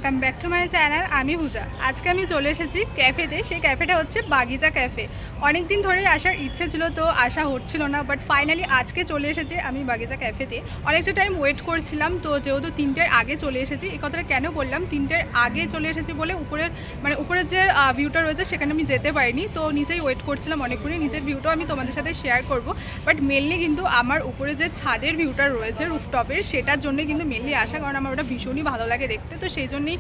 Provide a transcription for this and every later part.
Welcome back to my channel. আমি পূজা। আজকে আমি চলে এসেছি ক্যাফেতে। সেই ক্যাফেটা হচ্ছে বাগিচা ক্যাফে। অনেক দিন ধরেই আসার ইচ্ছে ছিল, তো আসা হচ্ছিল না, বাট ফাইনালি আজকে চলে এসেছি আমি বাগিচা ক্যাফেতে। অনেকটা টাইম ওয়েট করছিলাম, তো যেহেতু 3টের আগে চলে এসেছি। এই কথাটা কেন বললাম, 3টের আগে চলে এসেছি বলে উপরের যে ভিউটা রয়েছে সেখানে আমি যেতে পারিনি, তো নিচেই ওয়েট করছিলাম অনেকক্ষণই। নিচের ভিউটাও আমি তোমাদের সাথে শেয়ার করব, বাট মেনলি কিন্তু আমার উপরে যে ছাদের ভিউটা রয়েছে রুফটপের, সেটার জন্য কিন্তু মেনলি আসা, কারণ আমার ওটা ভীষণই ভালো লাগে দেখতে, তো সেই জন্যই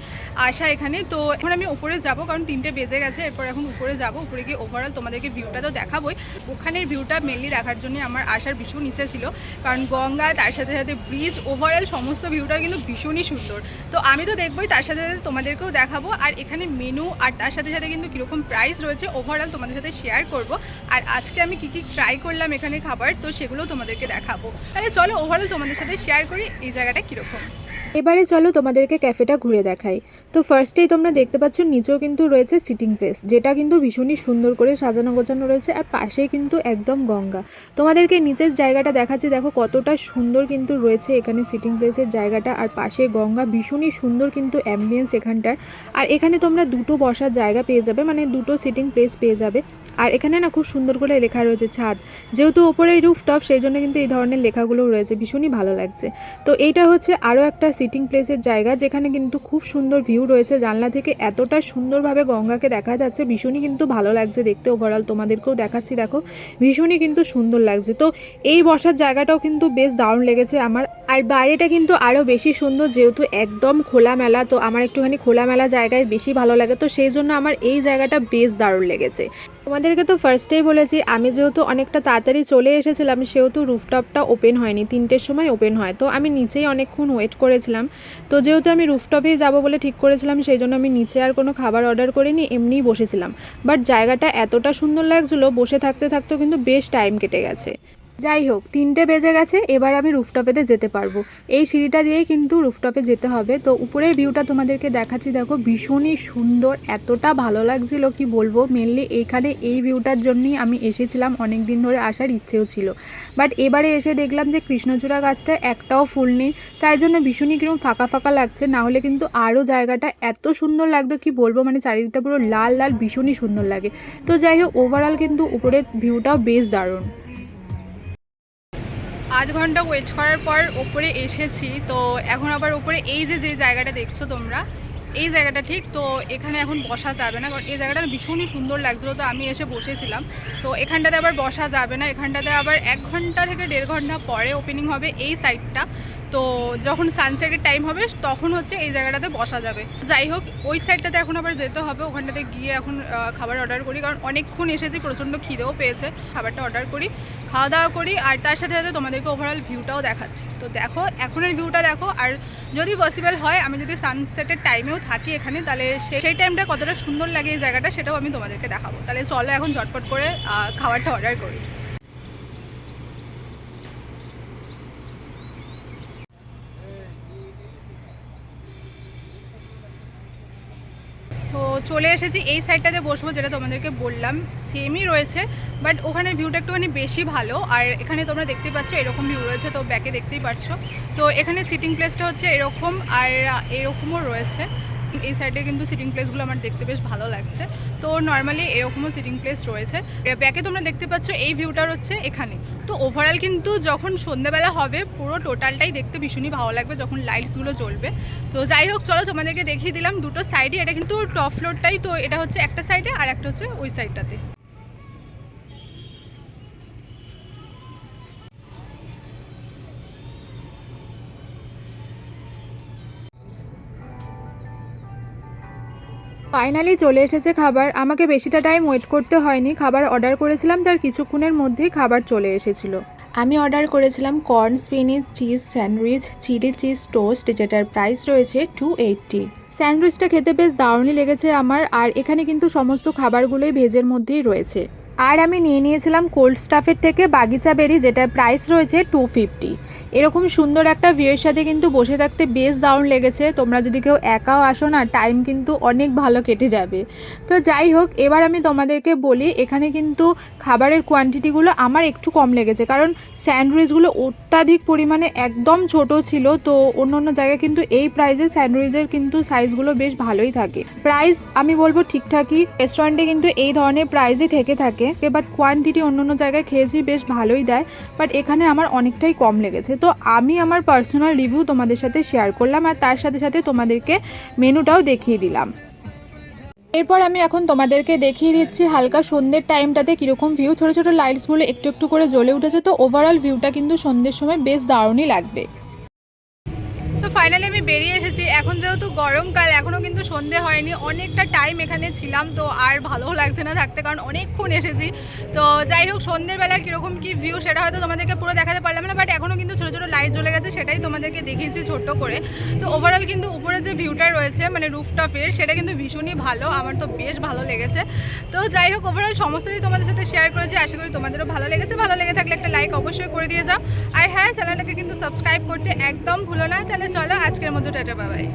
আসা এখানে। তো এখন আমি উপরে যাব, কারণ 3টে বেজে গেছে। এরপর এখন উপরে যাব, উপরে গিয়ে ওভারঅল তোমাদেরকে ভিউটা তো দেখাবোই। ওখানের ভিউটা মেনলি দেখার জন্য আমার আসার ভীষণ ইচ্ছা ছিল, কারণ গঙ্গা, তার সাথে সাথে ব্রিজ, ওভারঅল সমস্ত ভিউটা কিন্তু ভীষণই সুন্দর। তো আমি তো দেখবোই, তার সাথে সাথে তোমাদেরকেও দেখাবো। আর এখানে মেনু আর তার সাথে সাথে কিন্তু কীরকম প্রাইস রয়েছে ওভারঅল তোমাদের সাথে শেয়ার করব। আর আজকে আমি কী কী ট্রাই করলাম এখানে খাবার, তো সেগুলো তোমাদেরকে দেখাবো। তাহলে চলো ওভারঅল তোমাদের সাথে শেয়ার করি এই জায়গাটা কীরকম। এবারে চলো তোমাদেরকে ক্যাফেটা ঘুরে দেখাই। তো ফার্স্টেই তোমরা দেখতে পাচ্ছ নিচেও কিন্তু রয়েছে সিটিং প্লেস, যেটা কিন্তু ভীষণই সুন্দর করে সাজানো গোছানো রয়েছে। আর পাশেই কিন্তু একদম গঙ্গা। তোমাদেরকে নিচের জায়গাটা দেখাচ্ছি, দেখো কতটা সুন্দর কিন্তু রয়েছে এখানে সিটিং প্লেসের জায়গাটা। আর পাশে গঙ্গা, ভীষণই সুন্দর কিন্তু অ্যাম্বিয়েন্স এখানটার। আর এখানে তোমরা দুটো বসার জায়গা পেয়ে যাবে, মানে দুটো সিটিং প্লেস পেয়ে যাবে। আর এখানে না খুব সুন্দর করে লেখা রয়েছে ছাদ, যেহেতু ওপরে রুফটপ, সেই জন্য কিন্তু এই ধরনের লেখাগুলো রয়েছে, ভীষণই ভালো লাগছে। তো এইটা হচ্ছে আরও একটা সিটিং প্লেসের জায়গা, যেখানে কিন্তু খুব সুন্দর ভিউ রয়েছে। জানলা থেকে এতটা সুন্দরভাবে গঙ্গাকে দেখা যাচ্ছে, ভীষণই কিন্তু ভালো লাগছে দেখতে। ওভারঅল তোমাদেরকেও দেখাচ্ছি, দেখো ভীষণই কিন্তু সুন্দর লাগছে। তো এই বসার জায়গাটাও কিন্তু বেশ দারুণ লেগেছে আমার। আর বাইরেটা কিন্তু আরও বেশি সুন্দর, যেহেতু একদম খোলামেলা, তো আমার একটুখানি খোলামেলা জায়গায় বেশি ভালো লাগে, তো সেই জন্য আমার এই জায়গাটা বেশ দারুণ লেগেছে। তোমাদেরকে তো ফার্স্টেই বলেছি, আমি যেহেতু অনেকটা তাড়াতাড়ি চলে এসেছিলাম, সেহেতু রুফটপটা ওপেন হয়নি, 3টের সময় ওপেন হয়। তো আমি নিচেই অনেকক্ষণ ওয়েট করেছিলাম। তো যেহেতু আমি রুফটপেই যাব বলে ঠিক করেছিলাম, সেই জন্য আমি নিচে আর কোনো খাবার অর্ডার করিনি, এমনিই বসেছিলাম। বাট জায়গাটা এতটা সুন্দর লাগছিলো, বসে থাকতে থাকতেও কিন্তু বেশ টাইম কেটে গেছে। যাই হোক, 3টে বেজে গেছে, এবার আমি রুফটপেতে যেতে পারবো। এই সিঁড়িটা দিয়েই কিন্তু রুফটপে যেতে হবে। তো উপরের ভিউটা তোমাদেরকে দেখাচ্ছি, দেখো ভীষণই সুন্দর, এতটা ভালো লাগছিল কি বলবো। মেনলি এইখানে এই ভিউটার জন্যই আমি এসেছিলাম, অনেক দিন ধরে আসার ইচ্ছেও ছিল। বাট এবারে এসে দেখলাম যে কৃষ্ণচূড়া গাছটা একটাও ফুল নেই, তাই জন্য ভীষণই কিরকম ফাঁকা ফাঁকা লাগছে। না হলে কিন্তু আরও জায়গাটা এত সুন্দর লাগতো কি বলবো, মানে চারিদিকটা পুরো লাল লাল, ভীষণই সুন্দর লাগে। তো যাই হোক, ওভারঅল কিন্তু উপরের ভিউটাও বেশ দারুণ। আধ ঘন্টা ওয়েট করার পর ওপরে এসেছি। তো এখন আবার ওপরে এই যে জায়গাটা দেখছো তোমরা, এই জায়গাটা ঠিক, তো এখানে এখন বসা যাবে না, কারণ এই জায়গাটা ভীষণই সুন্দর লাগছিলো, তো আমি এসে বসেছিলাম। তো এখানটাতে আবার বসা যাবে না, এখানটাতে আবার 1 ঘন্টা থেকে 1.5 ঘন্টা পরে ওপেনিং হবে এই সাইডটা। তো যখন সানসেটের টাইম হবে তখন হচ্ছে এই জায়গাটাতে বসা যাবে। যাই হোক, ওই সাইডটাতে এখন আবার যেতে হবে, ওখানটাতে গিয়ে এখন খাবার অর্ডার করি, কারণ অনেকক্ষণ এসেছি, প্রচণ্ড খিদেও পেয়েছে। খাবারটা অর্ডার করি, খাওয়া দাওয়া করি, আর তার সাথে সাথে তোমাদেরকে ওভারঅল ভিউটাও দেখাচ্ছি। তো দেখো এখনের ভিউটা দেখো, আর যদি পসিবল হয় আমি যদি সানসেটের টাইমেও থাকি এখানে, তাহলে সেই টাইমটা কতটা সুন্দর লাগে এই জায়গাটা, সেটাও আমি তোমাদেরকে দেখাবো। তাহলে চলো এখন ঝটপট করে খাবারটা অর্ডার করি। তো চলে এসেছি এই সাইডটাতে বসবো, যেটা তোমাদেরকে বললাম সেমই রয়েছে, বাট ওখানে ভিউটা একটুখানি বেশি ভালো। আর এখানে তোমরা দেখতেই পাচ্ছ এরকম ভিউ রয়েছে, তো ব্যাকে দেখতেই পাচ্ছ। তো এখানে সিটিং প্লেসটা হচ্ছে এরকম, আর এরকমও রয়েছে। এই সাইডে কিন্তু সিটিং প্লেসগুলো আমার দেখতে বেশ ভালো লাগছে। তো নর্মালি এরকমও সিটিং প্লেস রয়েছে। ব্যাকে তোমরা দেখতে পাচ্ছ এই ভিউটা হচ্ছে এখানে। তো ওভারঅল কিন্তু যখন সন্ধ্যেবেলা হবে পুরো টোটালটাই দেখতে ভীষণই ভালো লাগবে, যখন লাইটসগুলো জ্বলবে। তো যাই হোক, চলো তোমাদেরকে দেখিয়ে দিলাম দুটো সাইডে। এটা কিন্তু টপ ফ্লোরটাই, তো এটা হচ্ছে একটা সাইডে আর একটা হচ্ছে ওই সাইডটাতে। ফাইনালি চলে এসেছে খাবার। আমাকে বেশিটা টাইম ওয়েট করতে হয়নি, খাবার অর্ডার করেছিলাম, তার কিছুক্ষণের মধ্যেই খাবার চলে এসেছিল। আমি অর্ডার করেছিলাম corn spinach cheese sandwich, chilli cheese toast, যেটার প্রাইস রয়েছে 280। স্যান্ডউইচটা খেতে বেশ দারুণই লেগেছে আমার। আর এখানে কিন্তু সমস্ত খাবারগুলোই ভেজের মধ্যেই রয়েছে। আর আমি নিয়ে নিয়েছিলাম কোল্ড স্টাফের থেকে বাগিচা বেরি, যেটার প্রাইস রয়েছে 250। এরকম সুন্দর একটা ভিউয়ের সাথে কিন্তু বসে থাকতে বেশ দারুণ লেগেছে। তোমরা যদি কেউ একাও আসো না, টাইম কিন্তু অনেক ভালো কেটে যাবে। তো যাই হোক, এবার আমি তোমাদেরকে বলি, এখানে কিন্তু খাবারের কোয়ান্টিটিগুলো আমার একটু কম লেগেছে, কারণ স্যান্ডউইচগুলো অত্যাধিক পরিমাণে একদম ছোট ছিল। তো অন্য অন্য জায়গায় কিন্তু এই প্রাইসে স্যান্ডউইচের কিন্তু সাইজগুলো বেশ ভালোই থাকে। প্রাইস আমি বলবো ঠিকঠাকই, রেস্টুরেন্টে কিন্তু এই ধরনের প্রাইসই থেকে থাকে, বাট কোয়ান্টিটি অন্য অন্য জায়গায় খেয়েছি বেশ ভালোই দেয়, বাট এখানে আমার অনেকটাই কম লেগেছে। তো আমি আমার পার্সোনাল রিভিউ তোমাদের সাথে শেয়ার করলাম, আর তার সাথে সাথে তোমাদেরকে মেনুটাও দেখিয়ে দিলাম। এরপর আমি এখন তোমাদেরকে দেখিয়ে দিচ্ছি হালকা সন্ধ্যের টাইমটাতে কীরকম ভিউ, ছোটো ছোটো লাইটসগুলো একটু একটু করে জ্বলে উঠেছে। তো ওভারঅল ভিউটা কিন্তু সন্ধ্যের সময় বেশ দারুণই লাগবে। তো ফাইনালি আমি বেরিয়ে এসেছি। এখন যেহেতু গরমকাল, এখনও কিন্তু সন্ধে হয়নি, অনেকটা টাইম এখানে ছিলাম, তো আর ভালোও লাগছে না থাকতে, কারণ অনেকক্ষণ এসেছি। তো যাই হোক, সন্ধ্যের বেলা কীরকম কী ভিউ সেটা হয়তো তোমাদেরকে পুরো দেখাতে পারলাম না, বাট এখনও কিন্তু ছোটো ছোটো লাইট জ্বলে গেছে, সেটাই তোমাদেরকে দেখিয়েছি ছোট্ট করে। তো ওভারঅল কিন্তু উপরে যে ভিউটা রয়েছে মানে রুফটপের, সেটা কিন্তু ভীষণই ভালো, আমার তো বেশ ভালো লেগেছে। তো যাই হোক, ওভারঅল সমস্তটাই তোমাদের সাথে শেয়ার করেছি, আশা করি তোমাদেরও ভালো লেগেছে। ভালো লেগে থাকলে একটা লাইক অবশ্যই করে দিয়ে যাও, আর হ্যাঁ, চ্যানেলটাকে কিন্তু সাবস্ক্রাইব করতে একদম ভুলো না। তাহলে চলো, আজকের মতো টাটা, বাই বাই।